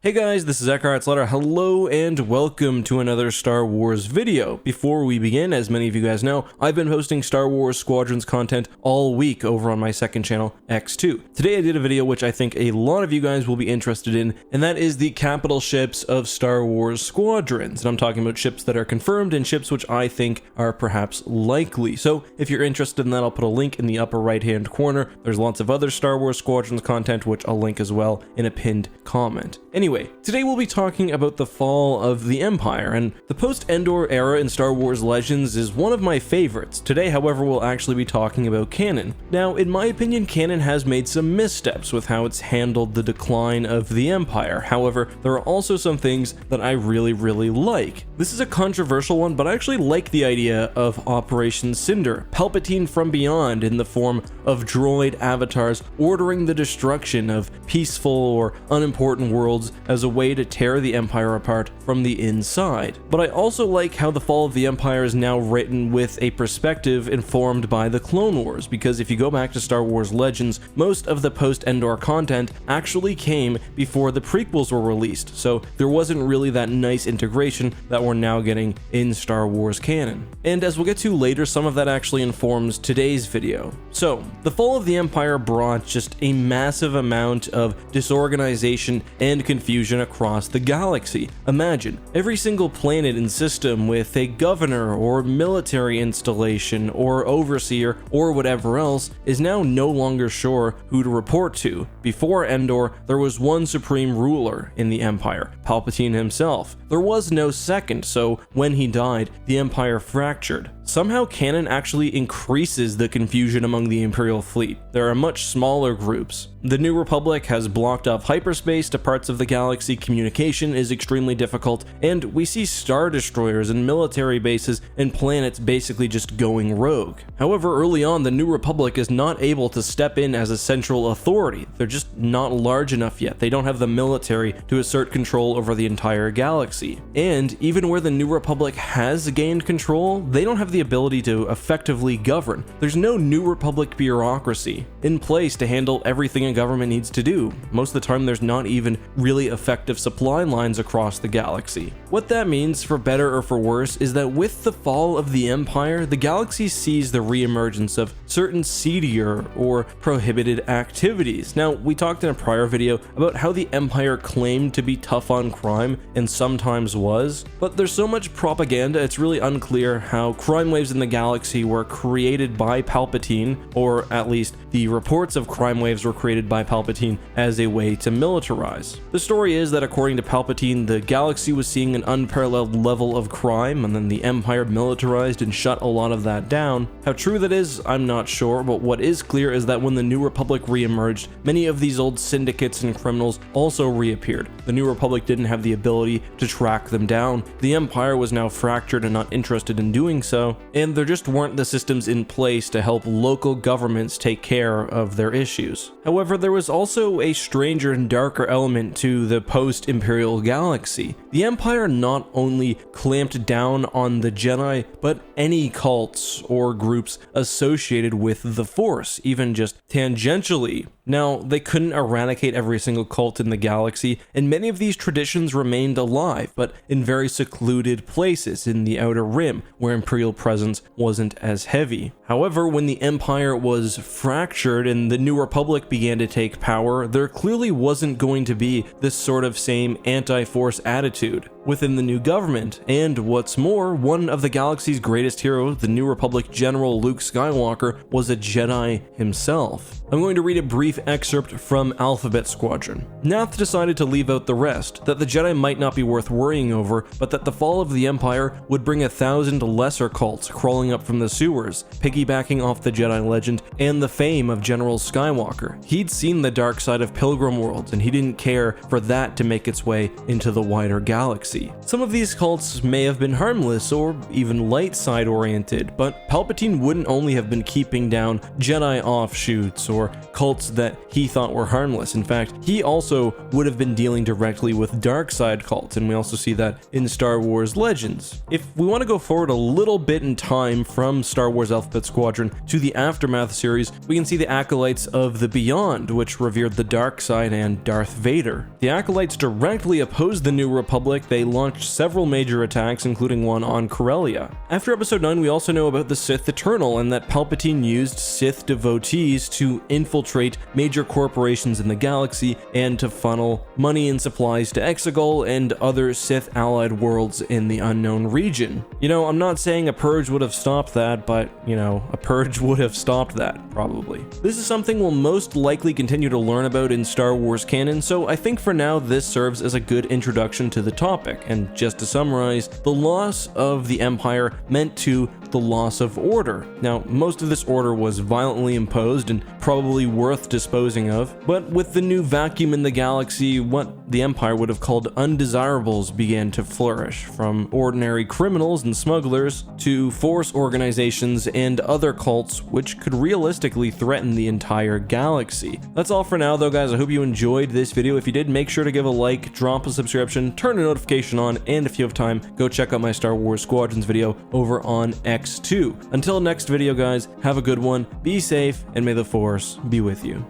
Hey guys, this is EckhartsLadder. Hello and welcome to another Star Wars video. Before we begin, as many of you guys know, I've been posting Star Wars Squadrons content all week over on my second channel, X2. Today I did a video which I think a lot of you guys will be interested in, and that is the capital ships of Star Wars Squadrons. And I'm talking about ships that are confirmed and ships which I think are perhaps likely. So if you're interested in that, I'll put a link in the upper right hand corner. There's lots of other Star Wars Squadrons content which I'll link as well in a pinned comment. Anyway, today we'll be talking about the fall of the Empire, and the post-Endor era in Star Wars Legends is one of my favorites. Today, however, we'll actually be talking about canon. Now, in my opinion, canon has made some missteps with how it's handled the decline of the Empire. However, there are also some things that I really like. This is a controversial one, but I actually like the idea of Operation Cinder, Palpatine from beyond in the form of droid avatars ordering the destruction of peaceful or unimportant worlds as a way to tear the Empire apart from the inside. But I also like how the fall of the Empire is now written with a perspective informed by the Clone Wars, because if you go back to Star Wars Legends, most of the post-Endor content actually came before the prequels were released, so there wasn't really that nice integration that we're now getting in Star Wars canon. And as we'll get to later, some of that actually informs today's video. So, the fall of the Empire brought just a massive amount of disorganization and confusion across the galaxy. Imagine every single planet and system with a governor or military installation or overseer or whatever else is now no longer sure who to report to. Before Endor, there was one supreme ruler in the Empire, Palpatine himself. There was no second, so when he died, the Empire fractured. Somehow canon actually increases the confusion among the Imperial fleet. There are much smaller groups. The New Republic has blocked off hyperspace to parts of the galaxy, communication is extremely difficult, and we see star destroyers and military bases and planets basically just going rogue. However, early on, the New Republic is not able to step in as a central authority. They're just not large enough yet. They don't have the military to assert control over the entire galaxy. And even where the New Republic has gained control, they don't have the ability to effectively govern. There's no New Republic bureaucracy in place to handle everything a government needs to do. Most of the time, there's not even really effective supply lines across the galaxy. What that means, for better or for worse, is that with the fall of the Empire, the galaxy sees the re-emergence of certain seedier or prohibited activities. Now, we talked in a prior video about how the Empire claimed to be tough on crime, and sometimes was, but there's so much propaganda, it's really unclear how crime waves in the galaxy were created by Palpatine, or at least the reports of crime waves were created by Palpatine as a way to militarize. The story is that according to Palpatine, the galaxy was seeing an unparalleled level of crime, and then the Empire militarized and shut a lot of that down. How true that is, I'm not sure, but what is clear is that when the New Republic re-emerged, many of these old syndicates and criminals also reappeared. The New Republic didn't have the ability to track them down. The Empire was now fractured and not interested in doing so, and there just weren't the systems in place to help local governments take care of their issues. However, there was also a stranger and darker element to the post-Imperial galaxy. The Empire not only clamped down on the Jedi, but any cults or groups associated with the Force, even just tangentially. Now, they couldn't eradicate every single cult in the galaxy, and many of these traditions remained alive, but in very secluded places in the Outer Rim, where Imperial presence wasn't as heavy. However, when the Empire was fractured and the New Republic began to take power, there clearly wasn't going to be this sort of same anti-Force attitude within the new government. And what's more, one of the galaxy's greatest heroes, the New Republic General Luke Skywalker, was a Jedi himself. I'm going to read a brief excerpt from Alphabet Squadron. Nath decided to leave out the rest, that the Jedi might not be worth worrying over, but that the fall of the Empire would bring 1,000 lesser cults crawling up from the sewers, piggybacking off the Jedi legend and the fame of General Skywalker. He'd seen the dark side of Pilgrim Worlds, and he didn't care for that to make its way into the wider galaxy. Some of these cults may have been harmless or even light side oriented, but Palpatine wouldn't only have been keeping down Jedi offshoots or cults that he thought were harmless. In fact, he also would have been dealing directly with dark side cults, and we also see that in Star Wars Legends. If we want to go forward a little bit in time from Star Wars Alphabet Squadron to the Aftermath series, we can see the Acolytes of the Beyond, which revered the dark side and Darth Vader. The Acolytes directly opposed the New Republic. They launched several major attacks, including one on Corellia. After Episode 9, we also know about the Sith Eternal and that Palpatine used Sith devotees to infiltrate major corporations in the galaxy and to funnel money and supplies to Exegol and other Sith allied worlds in the unknown region. You know, I'm not saying a purge would have stopped that, but, you know, a purge would have stopped that, probably. This is something we'll most likely continue to learn about in Star Wars canon, so I think for now this serves as a good introduction to the topic. And just to summarize, the loss of the Empire meant to the loss of order. Now, most of this order was violently imposed and probably worth disposing of, but with the new vacuum in the galaxy, what the Empire would have called undesirables began to flourish, from ordinary criminals and smugglers to force organizations and other cults which could realistically threaten the entire galaxy. That's all for now though, guys. I hope you enjoyed this video. If you did, make sure to give a like, drop a subscription, turn a notification on, and if you have time, go check out my Star Wars Squadrons video over on X2. Until next video, guys, have a good one, be safe, and may the Force be with you.